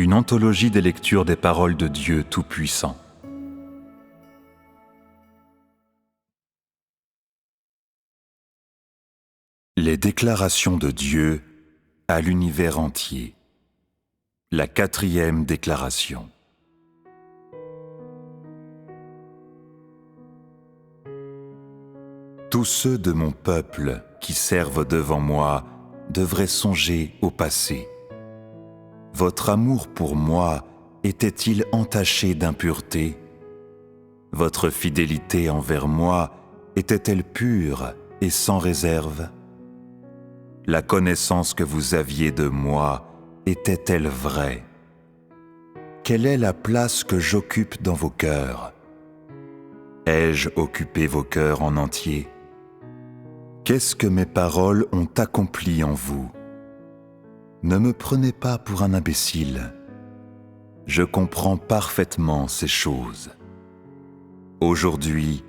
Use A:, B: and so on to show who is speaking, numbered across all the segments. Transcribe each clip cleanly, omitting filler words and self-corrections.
A: Une anthologie des lectures des paroles de Dieu Tout-Puissant. Les déclarations de Dieu à l'univers entier. La 4e déclaration. Tous ceux de mon peuple qui servent devant moi devraient songer au passé. Votre amour pour moi était-il entaché d'impureté? Votre fidélité envers moi était-elle pure et sans réserve? La connaissance que vous aviez de moi était-elle vraie? Quelle est la place que j'occupe dans vos cœurs? Ai-je occupé vos cœurs en entier? Qu'est-ce que mes paroles ont accompli en vous? Ne me prenez pas pour un imbécile. Je comprends parfaitement ces choses. Aujourd'hui,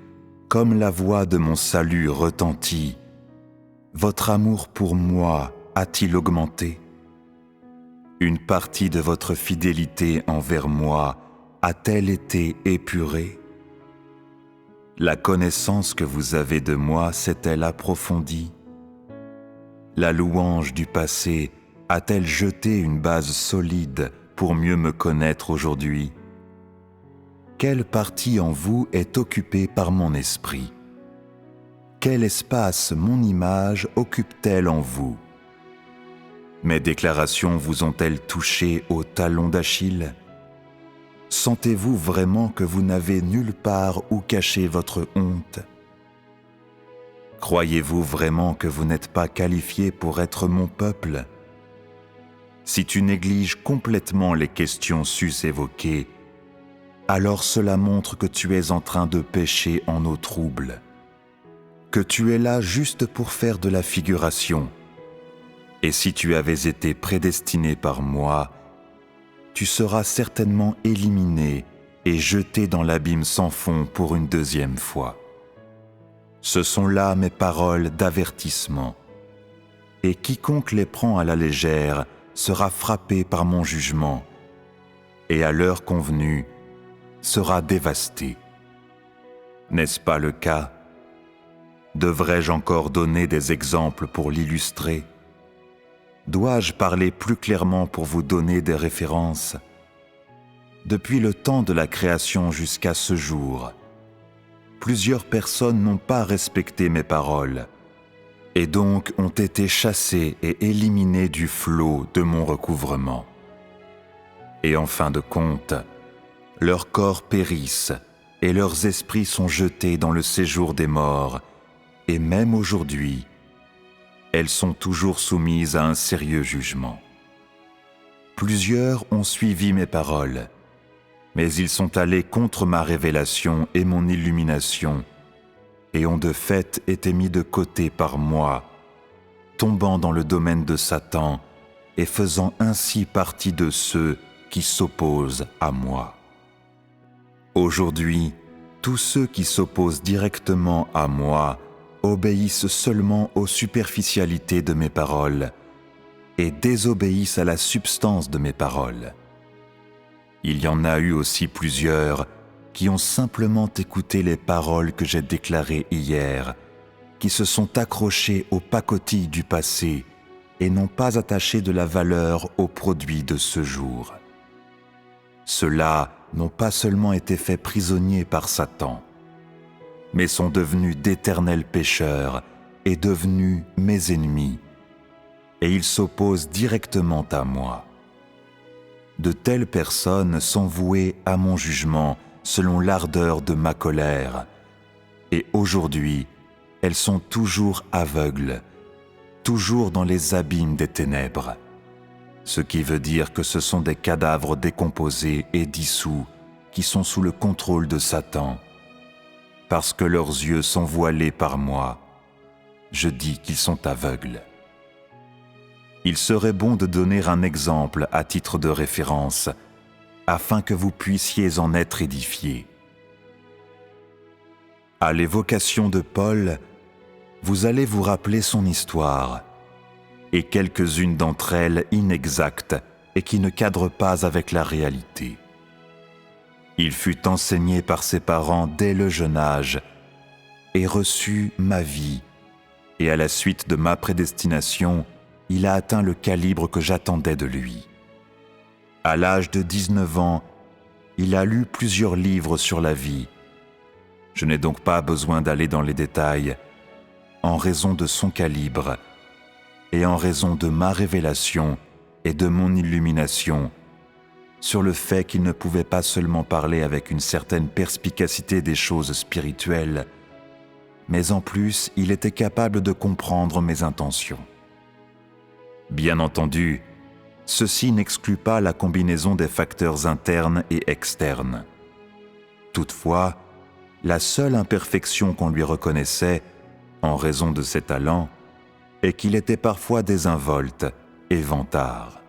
A: comme la voix de mon salut retentit, votre amour pour moi a-t-il augmenté? Une partie de votre fidélité envers moi a-t-elle été épurée? La connaissance que vous avez de moi s'est-elle approfondie? La louange du passé a-t-elle jeté une base solide pour mieux me connaître aujourd'hui? Quelle partie en vous est occupée par mon esprit? Quel espace mon image occupe-t-elle en vous? Mes déclarations vous ont-elles touché au talon d'Achille? Sentez-vous vraiment que vous n'avez nulle part où cacher votre honte? Croyez-vous vraiment que vous n'êtes pas qualifié pour être mon peuple? Si tu négliges complètement les questions sus évoquées, alors cela montre que tu es en train de pécher en eau trouble, que tu es là juste pour faire de la figuration. Et si tu avais été prédestiné par moi, tu seras certainement éliminé et jeté dans l'abîme sans fond pour une deuxième fois. Ce sont là mes paroles d'avertissement, et quiconque les prend à la légère sera frappé par mon jugement, et à l'heure convenue sera dévasté. N'est-ce pas le cas? Devrais-je encore donner des exemples pour l'illustrer? Dois-je parler plus clairement pour vous donner des références? Depuis le temps de la création jusqu'à ce jour, plusieurs personnes n'ont pas respecté mes paroles et donc ont été chassées et éliminées du flot de mon recouvrement. Et en fin de compte, leurs corps périssent et leurs esprits sont jetés dans le séjour des morts, et même aujourd'hui, elles sont toujours soumises à un sérieux jugement. Plusieurs ont suivi mes paroles, mais ils sont allés contre ma révélation et mon illumination, et ont de fait été mis de côté par moi, tombant dans le domaine de Satan et faisant ainsi partie de ceux qui s'opposent à moi. Aujourd'hui, tous ceux qui s'opposent directement à moi obéissent seulement aux superficialités de mes paroles et désobéissent à la substance de mes paroles. Il y en a eu aussi plusieurs qui ont simplement écouté les paroles que j'ai déclarées hier, qui se sont accrochés aux pacotilles du passé et n'ont pas attaché de la valeur aux produits de ce jour. Ceux-là n'ont pas seulement été faits prisonniers par Satan, mais sont devenus d'éternels pécheurs et devenus mes ennemis, et ils s'opposent directement à moi. De telles personnes sont vouées à mon jugement selon l'ardeur de ma colère, et aujourd'hui, elles sont toujours aveugles, toujours dans les abîmes des ténèbres, ce qui veut dire que ce sont des cadavres décomposés et dissous qui sont sous le contrôle de Satan. Parce que leurs yeux sont voilés par moi, je dis qu'ils sont aveugles. Il serait bon de donner un exemple à titre de référence, afin que vous puissiez en être édifiés. À l'évocation de Paul, vous allez vous rappeler son histoire, et quelques-unes d'entre elles inexactes et qui ne cadre pas avec la réalité. Il fut enseigné par ses parents dès le jeune âge et reçut ma vie, et à la suite de ma prédestination, il a atteint le calibre que j'attendais de lui. À l'âge de 19 ans, il a lu plusieurs livres sur la vie. Je n'ai donc pas besoin d'aller dans les détails, en raison de son calibre et en raison de ma révélation et de mon illumination sur le fait qu'il ne pouvait pas seulement parler avec une certaine perspicacité des choses spirituelles, mais en plus il était capable de comprendre mes intentions. Bien entendu, ceci n'exclut pas la combinaison des facteurs internes et externes. Toutefois, la seule imperfection qu'on lui reconnaissait, en raison de ses talents, est qu'il était parfois désinvolte et vantard.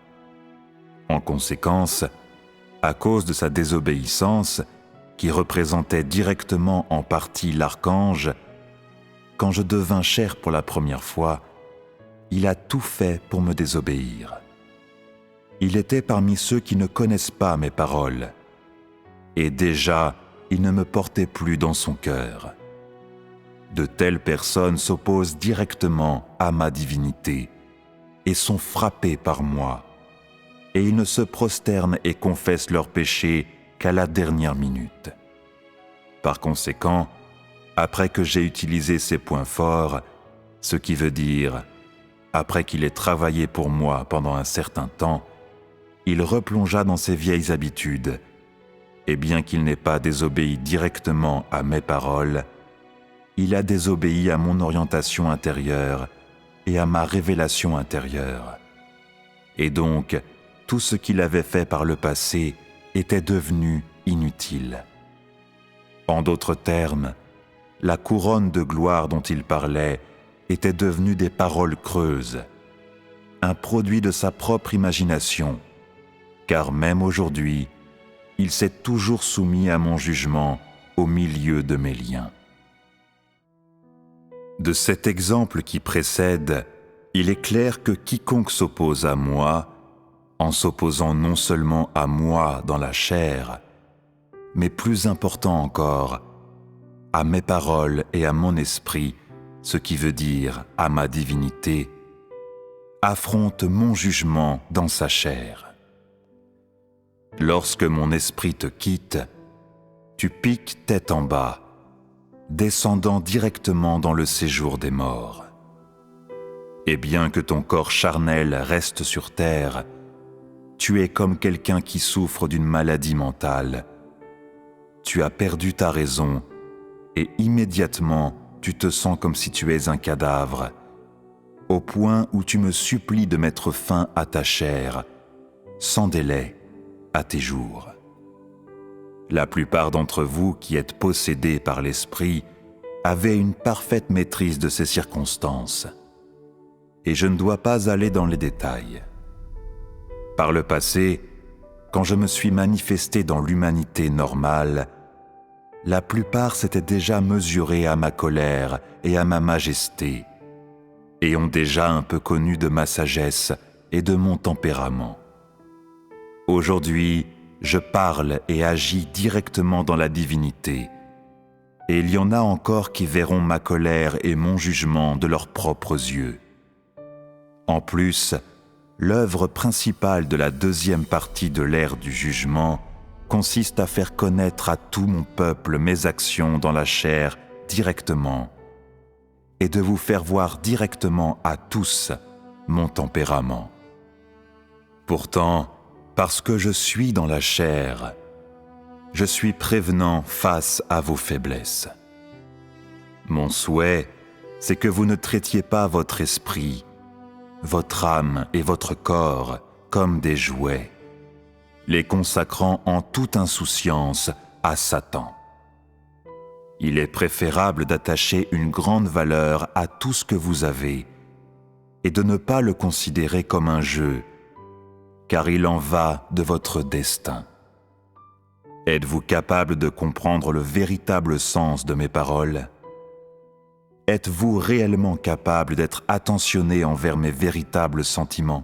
A: En conséquence, à cause de sa désobéissance, qui représentait directement en partie l'archange, quand je devins chair pour la première fois, il a tout fait pour me désobéir. Il était parmi ceux qui ne connaissent pas mes paroles, et déjà, il ne me portait plus dans son cœur. De telles personnes s'opposent directement à ma divinité et sont frappées par moi, et ils ne se prosternent et confessent leurs péchés qu'à la dernière minute. Par conséquent, après que j'ai utilisé ces points forts, ce qui veut dire, après qu'il ait travaillé pour moi pendant un certain temps, il replongea dans ses vieilles habitudes, et bien qu'il n'ait pas désobéi directement à mes paroles, il a désobéi à mon orientation intérieure et à ma révélation intérieure. Et donc, tout ce qu'il avait fait par le passé était devenu inutile. En d'autres termes, la couronne de gloire dont il parlait était devenue des paroles creuses, un produit de sa propre imagination, car même aujourd'hui, il s'est toujours soumis à mon jugement au milieu de mes liens. De cet exemple qui précède, il est clair que quiconque s'oppose à moi, en s'opposant non seulement à moi dans la chair, mais plus important encore, à mes paroles et à mon esprit, ce qui veut dire à ma divinité, affronte mon jugement dans sa chair. Lorsque mon esprit te quitte, tu piques tête en bas, descendant directement dans le séjour des morts. Et bien que ton corps charnel reste sur terre, tu es comme quelqu'un qui souffre d'une maladie mentale. Tu as perdu ta raison et immédiatement tu te sens comme si tu es un cadavre, au point où tu me supplies de mettre fin à ta chair, sans délai, à tes jours. La plupart d'entre vous qui êtes possédés par l'esprit avaient une parfaite maîtrise de ces circonstances. Et je ne dois pas aller dans les détails. Par le passé, quand je me suis manifesté dans l'humanité normale, la plupart s'étaient déjà mesurés à ma colère et à ma majesté, et ont déjà un peu connu de ma sagesse et de mon tempérament. Aujourd'hui, je parle et agis directement dans la divinité, et il y en a encore qui verront ma colère et mon jugement de leurs propres yeux. En plus, l'œuvre principale de la deuxième partie de l'ère du jugement consiste à faire connaître à tout mon peuple mes actions dans la chair directement, et de vous faire voir directement à tous mon tempérament. Pourtant, parce que je suis dans la chair, je suis prévenant face à vos faiblesses. Mon souhait, c'est que vous ne traitiez pas votre esprit, votre âme et votre corps comme des jouets, les consacrant en toute insouciance à Satan. Il est préférable d'attacher une grande valeur à tout ce que vous avez et de ne pas le considérer comme un jeu, car il en va de votre destin. Êtes-vous capable de comprendre le véritable sens de mes paroles ? Êtes-vous réellement capable d'être attentionné envers mes véritables sentiments ?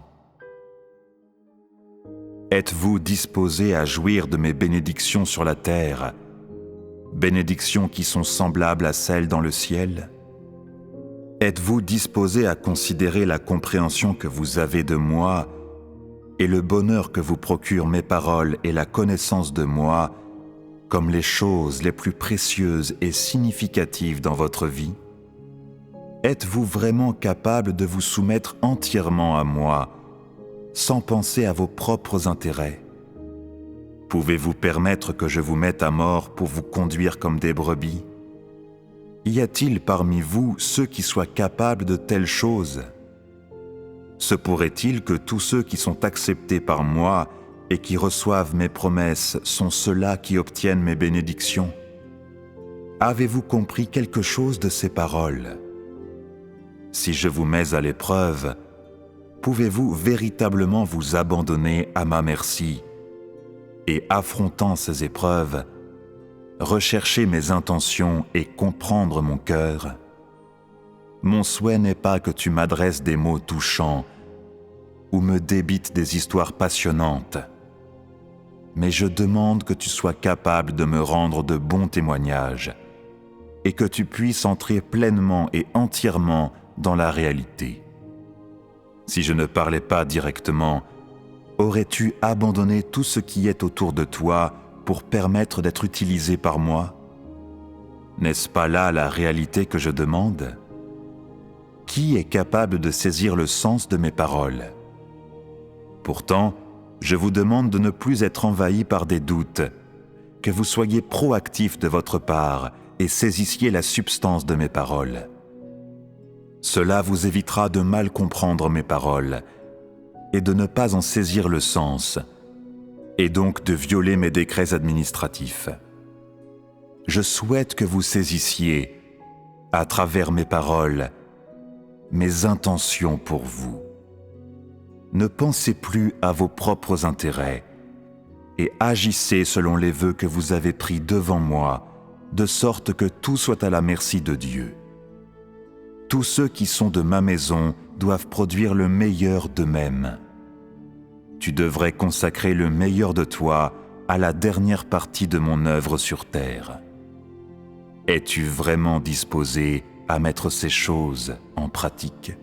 A: Êtes-vous disposé à jouir de mes bénédictions sur la terre, bénédictions qui sont semblables à celles dans le ciel? Êtes-vous disposé à considérer la compréhension que vous avez de moi et le bonheur que vous procurent mes paroles et la connaissance de moi comme les choses les plus précieuses et significatives dans votre vie? Êtes-vous vraiment capable de vous soumettre entièrement à moi, sans penser à vos propres intérêts? Pouvez-vous permettre que je vous mette à mort pour vous conduire comme des brebis? Y a-t-il parmi vous ceux qui soient capables de telles choses? Se pourrait-il que tous ceux qui sont acceptés par moi et qui reçoivent mes promesses sont ceux-là qui obtiennent mes bénédictions? Avez-vous compris quelque chose de ces paroles? Si je vous mets à l'épreuve, pouvez-vous véritablement vous abandonner à ma merci et, affrontant ces épreuves, rechercher mes intentions et comprendre mon cœur? Mon souhait n'est pas que tu m'adresses des mots touchants ou me débites des histoires passionnantes, mais je demande que tu sois capable de me rendre de bons témoignages et que tu puisses entrer pleinement et entièrement dans la réalité. Si je ne parlais pas directement, aurais-tu abandonné tout ce qui est autour de toi pour permettre d'être utilisé par moi? N'est-ce pas là la réalité que je demande? Qui est capable de saisir le sens de mes paroles? Pourtant, je vous demande de ne plus être envahi par des doutes, que vous soyez proactif de votre part et saisissiez la substance de mes paroles. Cela vous évitera de mal comprendre mes paroles et de ne pas en saisir le sens, et donc de violer mes décrets administratifs. Je souhaite que vous saisissiez, à travers mes paroles, mes intentions pour vous. Ne pensez plus à vos propres intérêts et agissez selon les vœux que vous avez pris devant moi, de sorte que tout soit à la merci de Dieu. Tous ceux qui sont de ma maison doivent produire le meilleur d'eux-mêmes. Tu devrais consacrer le meilleur de toi à la dernière partie de mon œuvre sur terre. Es-tu vraiment disposé à mettre ces choses en pratique ?